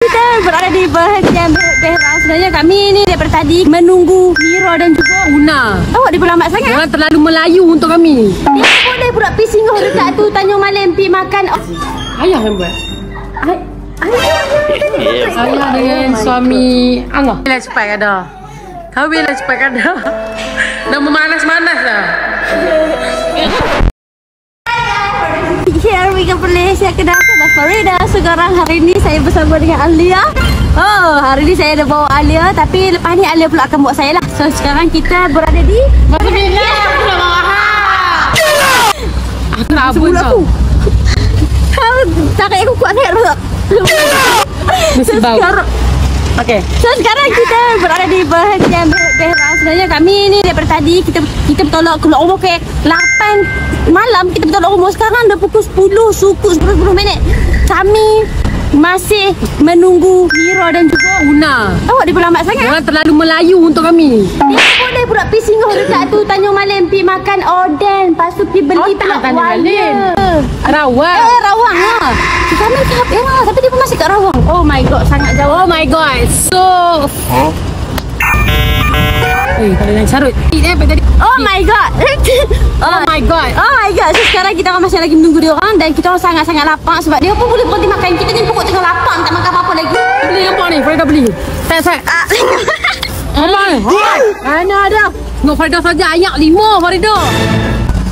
kita berada di perhentian Behra. Sebenarnya kami ni daripada tadi menunggu Mira dan juga Una. Awak dia berlambat sangat. Jangan terlalu Melayu untuk kami. Dia boleh pula pergi singgah dekat tu Tanjung Malim pergi makan. Ayah yang buat. Ayah dengan suami Angah. Bila cepat kada. Kahwinlah cepat kada. Dah memanas-manas dah. Here we go Malaysia Kedah Farida. Sekarang hari ni saya bersama dengan Alia. Oh, hari ni saya dah bawa Alia, tapi lepas ni Alia pula akan bawa saya lah. So sekarang kita berada di Masa bila aku nak bawa aku nak abun tau. Tarik aku kuat sangat tak? Mesti bau. Okay. So sekarang kita berada di perhentian Behra. Sebenarnya kami ni daripada tadi kita bertolak keluar rumah ke 8 malam kita bertolak rumah. Sekarang dah pukul 10 suku 10 minit. Kami masih menunggu Mira dan juga Una. Awak dia berlambat sangat. Jangan terlalu Melayu untuk kami. Dia boleh pula pergi singgah dekat tu Tanjung Malim pergi makan oden. Lepas tu pergi beli pula Tanjung Malim. Rawang. Rawang lah. Kami kat Behra tapi dia pun masih kat Rawang. Oh my god, sangat jauh. Oh my god, so kalau nak carut tadi. Oh my god. Oh my god. Oh my god. So sekarang kita orang masih lagi menunggu dia orang dan kita orang sangat-sangat lapar sebab dia pun boleh berhenti makan. Kita ni pokok tengah lapar tak makan apa-apa lagi. Beli apa ni? Farida beli. Tak. Apa ni? Mana ada? Tengok Farida saja ayak 5 Farida.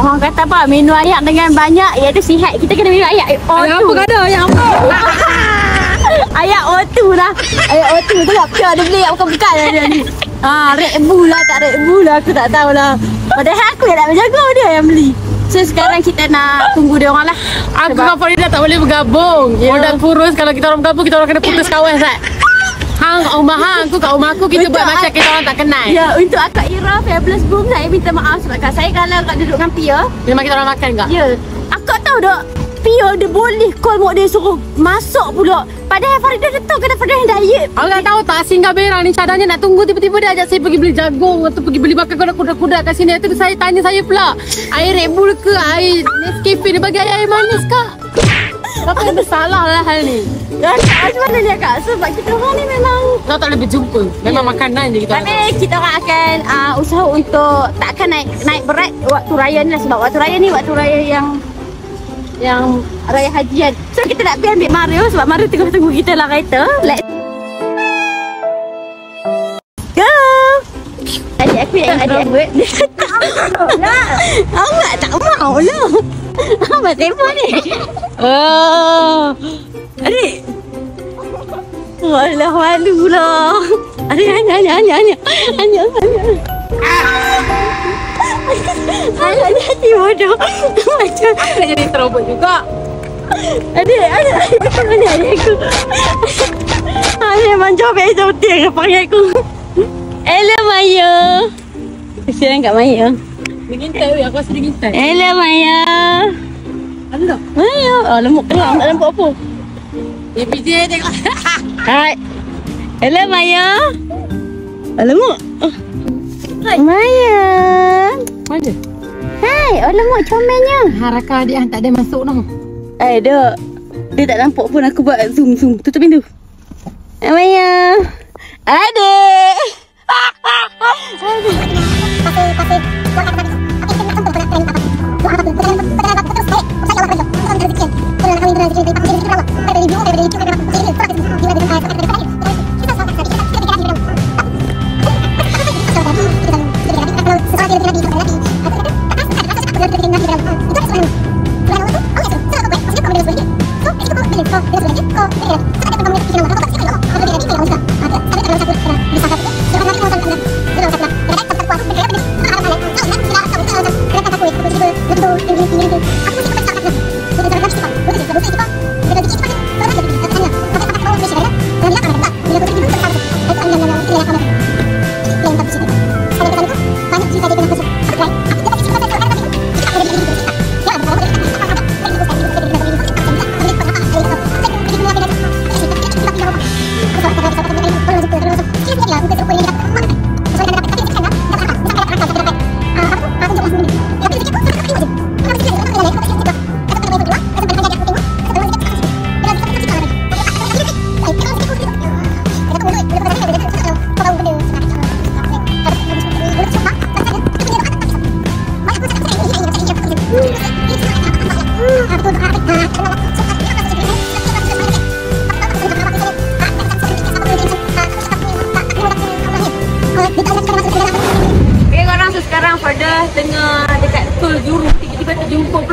Orang kata apa? Minum ayak dengan banyak iaitu sihat. Kita kena minum ayak O2. Ayak apa kada? Ayak apa? Ayak O2 lah. Ayak O2 tu tak pure dia beli. Bukan-bukan lah dia ni. Red Bull lah. Tak Red Bull lah. Aku tak tahulah. Padahal aku yang nak menjaga dia yang beli. So sekarang kita nak tunggu dia orang lah. Aku dengan Farida tak boleh bergabung. Orang dah kurus. Kalau kita orang bergabung, kita orang kena putus kawan Zat. Hang kat rumah hang, aku kat rumah aku. Kita buat macam kita orang tak kenal. Ya, untuk akak Ira Fabulous Boom saya minta maaf sebab kat saya kalau kat duduk dengan Pia. Memang kita orang makan tak? Ya, akak tahu tak? Pia dia boleh call mak dia suruh masuk pula. Padahal Farida dah tahu kena Farida yang diet. Awak tahu tak singgah Behra ni cadangnya nak tunggu tiba-tiba dia ajak saya pergi beli jagung atau pergi beli makan kuda-kuda kat sini. Itu saya tanya saya pula, air Red Bull ke air Nescafe dia bagi air manis kak? Apa yang bersalah lah hal ni? Macam mana dia kak? Sebab kita orang ni memang kita tak boleh berjumpa. Memang makanan je kita. Tapi kita orang akan usaha untuk tak akan naik berat waktu raya ni lah. Sebab waktu raya ni waktu raya yang raya hajian. So kita nak pergi ambil Mario sebab Mario tengah tunggu kita lah kereta. Let's go. Adik aku yang adik buat. Awak tak mau lah. Apa telefon ni? Oh. Adik. Walah malu lah. Adik hanya. Hati bodoh. Macam nak jadi terobot juga. Adik aku. Adik manjau bezo dia panggil aku. Hello Maya. Kesian kat Maya. Digintai weh, aku rasa digintai. Hello Maya. Ada. Maya. Lemuk keram tak nampak apa. Dia PJ tengok. Hai. Hello Maya. Lemuk. Hai. Maya. Mana? Hai, lemuk comelnya. Harakah adik tak ada masuk noh. Dok. Dia tak nampak pun aku buat zoom. Tutup pintu. Maya. Adik.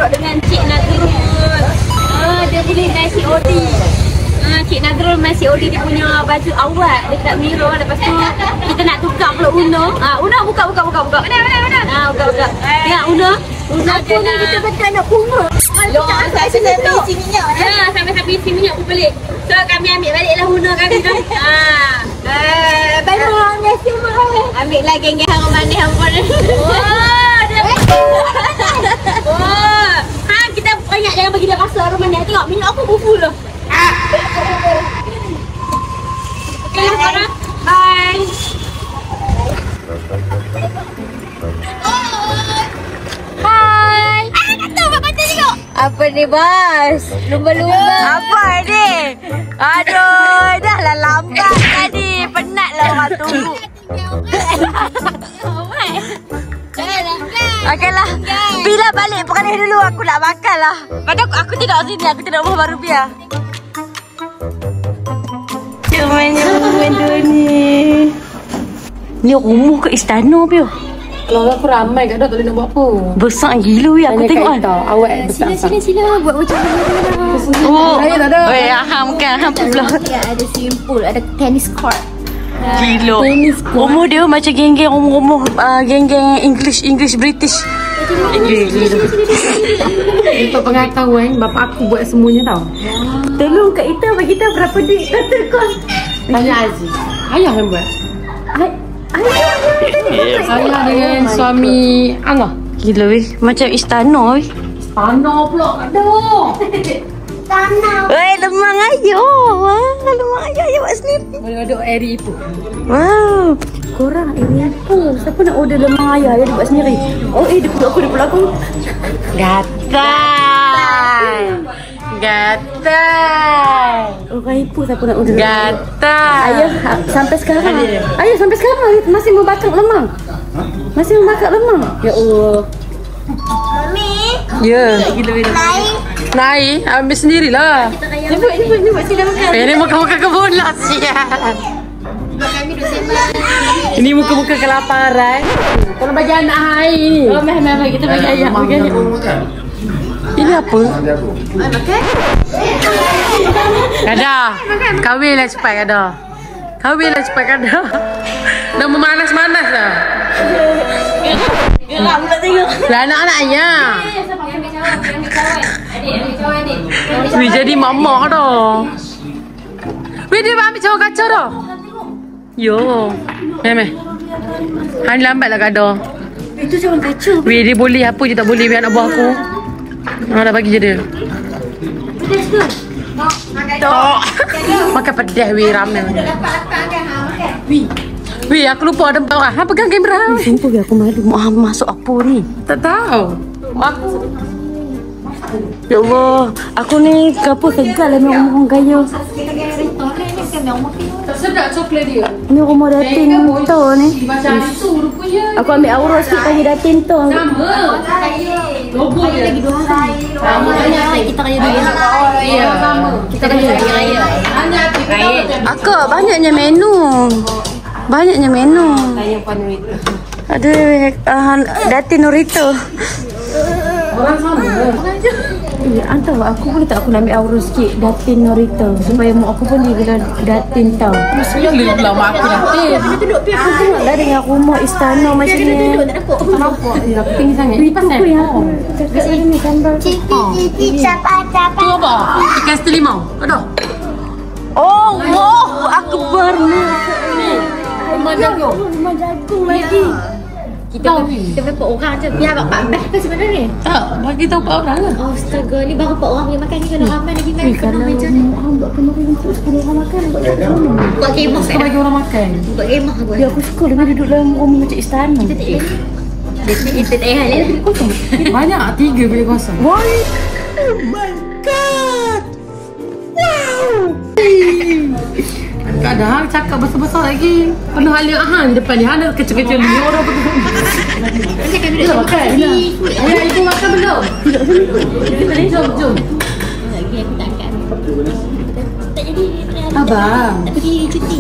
duduk dengan Cik Nadrul. Dia boleh naik COD. Cik Nadrul main COD dia punya baju awal dekat Miro. Lepas tu kita nak tukar pula Uno. Uno buka. Mana? Buka. Tengok Uno. Uno pun kita betul nak pungut. Sampai isi minyak. Sampai isi minyak pun boleh. So kami ambil baliklah Uno kami tu. Baru ambil semua. Ambil lah geng-geng harum manis kita banyak jangan bagi dia rasa harum manis. Tengok minyak aku full dah. Okay lah korang. Bye. Hai. Kata Abang Pantai tengok. Apa ni bos? Lumba-lumba. Apa ni? Aduh, dah lah lambat tadi. Penat lah orang tunggu. Okey lah. Bila balik perangai dulu aku nak makan lah. Padahal aku tidak sini, aku tidak rumah baru biar. Macam ni. Ni rumah ke istana Pio? Kalau aku ramai kat dah tak boleh nak buat apa. Besar gila weh aku tengok kan. Awak sila buat macam mana. Oh, weh aham kan, aham pula. Ada swimming pool, ada tennis court. Gila. Rumah dia macam geng-geng rumah geng-geng English British. Untuk pengetahuan, bapak aku buat semuanya tau. Tolong Kak Ita bagi tahu berapa duit total kos. Tanya Aziz. Ayah yang buat. Ayah dengan suami Angah. Gila weh, macam istana weh. Istana pula ada. Weh, lemang ayah. Lemang ayah buat sendiri. Boleh ada air ibu. Wow. Korang ini apa? Siapa nak order lemang ayah dia buat sendiri? Oh, dia peluk aku. Gatal. Orang ibu siapa nak order? Gatal. Ayah sampai sekarang. Ayah sampai sekarang masih membakar lemang. Ya Allah. Mami. Ya. Naik, ambil sendirilah. Ni buat sila makan. Ini muka-muka kebulas siap. Ini muka-muka kelaparan. Tolong bagi anak air ni. Oh, meh, kita bagi ayah. Ini apa? Kada. Kahwinlah cepat Kada. Dah memanas-manas dah. Geram pula tengok. Lah anak-anaknya. Wih jadi mama dah. Wih dia ambil cawan kaca dah. Yo. Meh. Han lambatlah Kada. Itu cawan kaca. Wih dia boleh apa je tak boleh anak buah aku. Dah bagi je dia. Pedas ke? Tak. Makan pedas weh ramai. Wih aku lupa ada orang. Ha pegang kamera. Sumpah aku malu. Masuk apa ni? Tak tahu. Aku Ya Allah, aku ni kenapa segal lah dengan orang kaya. tak sedap coklat dia. Ni rumah Datin tu ni. Macam tu rupanya. Aku ambil aura sikit bagi Datin tu. Sama. Logo dia. Lagi 2 hari. Banyak kita kaya dulu. Ya, sama. Kita kaya raya. Hanya raya. Akak banyaknya menu. Saya panuit. Ada Datin Norito. Orang sama. Antara aku boleh tak aku nak ambil aura sikit Datin Norito supaya mak aku pun dia kena Datin tau. Mestinya dia pula mak aku nanti. Aku tengoklah dengan rumah istana macam ni. Nampak dia aku tinggi sangat. Ini pasal Itu yang aku cakap ni gambar. Cipi capa. tu apa? Ikan seteli limau. Ada. Oh, wow, aku berni. Rumah jagung. Rumah jagung lagi. Kita berapa orang je. Biar bapak best ke sebenarnya? Tak, bagi tahu 4 orang lah. Oh, astaga. Ni baru 4 orang boleh makan ni. Kalau ramai lagi makan Kalau meja ni. orang buat kemarin untuk 10 orang makan buat macam mana? Buat kemah Kau bagi orang makan. Buat kemah buat. Dia aku suka lebih duduk dalam rumah macam istana. Kita tak boleh. Kita tak boleh. Banyak 3 bilik kosong. Why? Tak ada hang cakap besar-besar lagi. Penuh halia hang depan ni. Hang kecil-kecil ni orang betul. Nanti akan duduk Makan. Ayah ibu makan belum? Jom. lagi aku tak angkat. Tak jadi. Abang. Tak pergi cuti.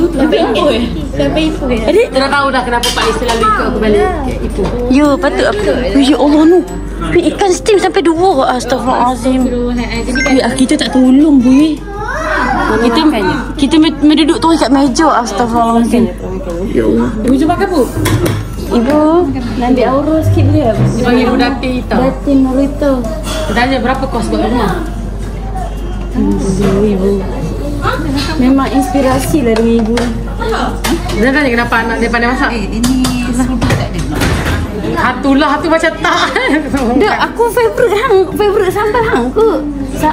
Sampai info ya. Adik, Dah tahu dah kenapa Pak Is selalu ikut aku balik ke Ipoh. ya patut apa? Ya Allah nu. Tapi ikan steam sampai 2. Astaghfirullahalazim. Jadi Kita tak tolong Bui. Kita duduk tu kat meja. Astaghfirullahalazim. Ya Allah. Ibu cuba makan, Bu? Ibu, nak ambil aura sikit boleh tak? Dia panggil ibu Dati hitam. Dati Norito. Tanya berapa kos buat rumah? Ibu. Memang inspirasi lah dengan ibu. Dia tanya kenapa anak dia pandai masak? Hatu macam tak. Dek, aku favorite sambal hang ke.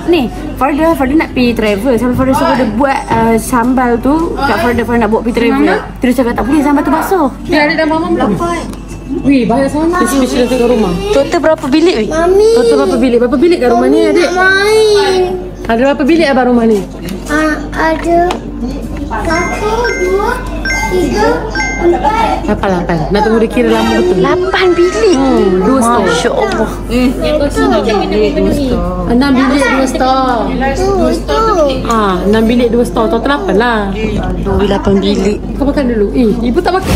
Ni, Farda nak pergi travel. Sampai Farda suruh dia buat sambal tu kat Farda nak bawa pergi travel. Terus cakap tak boleh sambal tu basuh. Dia adik dan mama belum? Wih, banyak sangat. Dia special kat rumah. Total berapa bilik weh? Total berapa bilik? Berapa bilik kat rumah ni, adik? Ada berapa bilik abang rumah ni? Ada 1, 2, 3, 4. 8. Nak tunggu dia kira lama betul. 8 bilik. 2 store. Masya-Allah. 6 bilik 2 store. 6 bilik 2 store. Total 8 lah. Aduh, 8 bilik. Kau makan dulu. Ibu tak makan.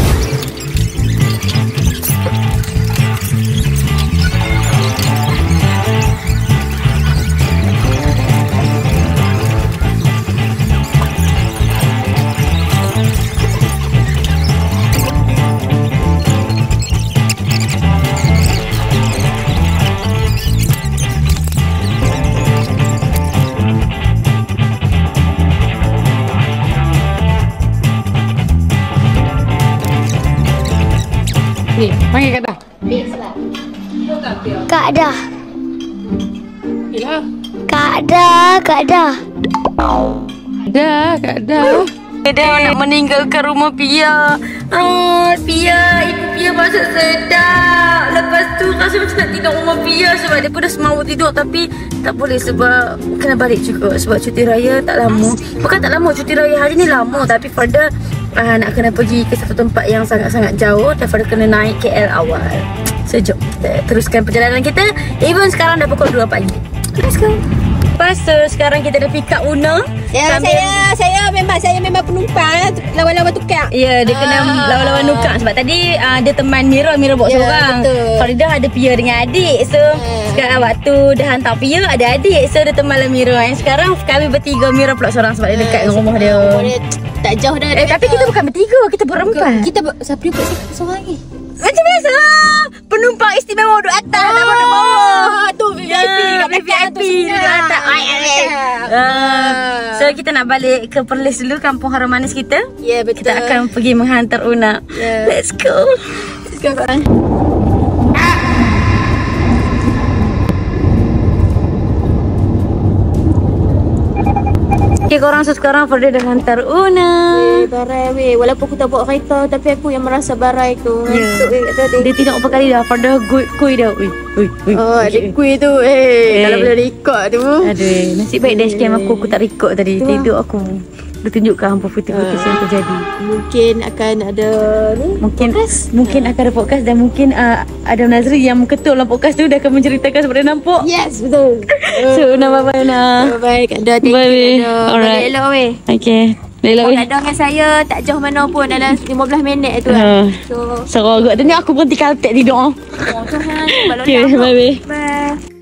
Ni, panggil Kak Dah. Kak Dah. Yelah. Kak Dah. Kak Dah. Dia nak meninggalkan rumah Pia. Pia, ibu Pia masuk sedap. Lepas tu rasa macam nak tidur rumah Pia sebab dia pun dah semahu tidur tapi tak boleh sebab kena balik juga sebab cuti raya tak lama. Bukan tak lama, cuti raya hari ni lama tapi Farda nak kena pergi ke satu tempat yang sangat-sangat jauh dan Farda kena naik KL awal. So jom kita teruskan perjalanan kita. Even sekarang dah pukul 2 pagi. Let's go. Lepas tu sekarang kita dah pick up Una. Ya, saya memang penumpang lawan-lawan tukar. Ya, dia kena lawan-lawan nukar sebab tadi dia teman Mira bawa seorang. Farida ada Pia dengan adik. So sekarang waktu dah hantar Pia ada adik. So dia temanlah Mira. Yang sekarang kami bertiga, Mira pula seorang sebab dia dekat dengan rumah dia. Tak jauh dah. Tapi kita bukan bertiga, kita berempat. Kita siapa dia buat seorang lagi? Macam biasa. Penumpang istimewa duduk atas, tak duduk bawah. Tu VIP duduk atas. So kita nak balik ke Perlis dulu, kampung harum manis kita. Ya, betul. Kita akan pergi menghantar Una. Let's go. Let's go, kawan. Okay korang, so sekarang Farda dah hantar Una. Barai weh. Walaupun aku tak bawa kereta tapi aku yang merasa barai tu. Ngantuk weh kat tadi. Dia tidak berapa kali dah. Farda kuih dah. Ui. Oh, ada kuih tu. Kalau boleh record tu. Aduh, nasib baik dashcam aku tak record tadi. Tidur aku. Dia tunjukkan apa putih-putih yang terjadi. Mungkin akan ada ni. Mungkin akan ada podcast dan mungkin Adam Nazri yang ketua dalam podcast tu dah akan menceritakan seperti nampak. Yes, betul. So, bye-bye Una. Bye-bye Kak Dah. Thank you. Alright. Elok weh. Okay. Elok weh. Kak Dah dengan saya tak jauh mana pun dalam 15 minit tu. So, seronok. Tadi aku berhenti kaltek tidur. Tuhan. Okay, bye-bye. Bye.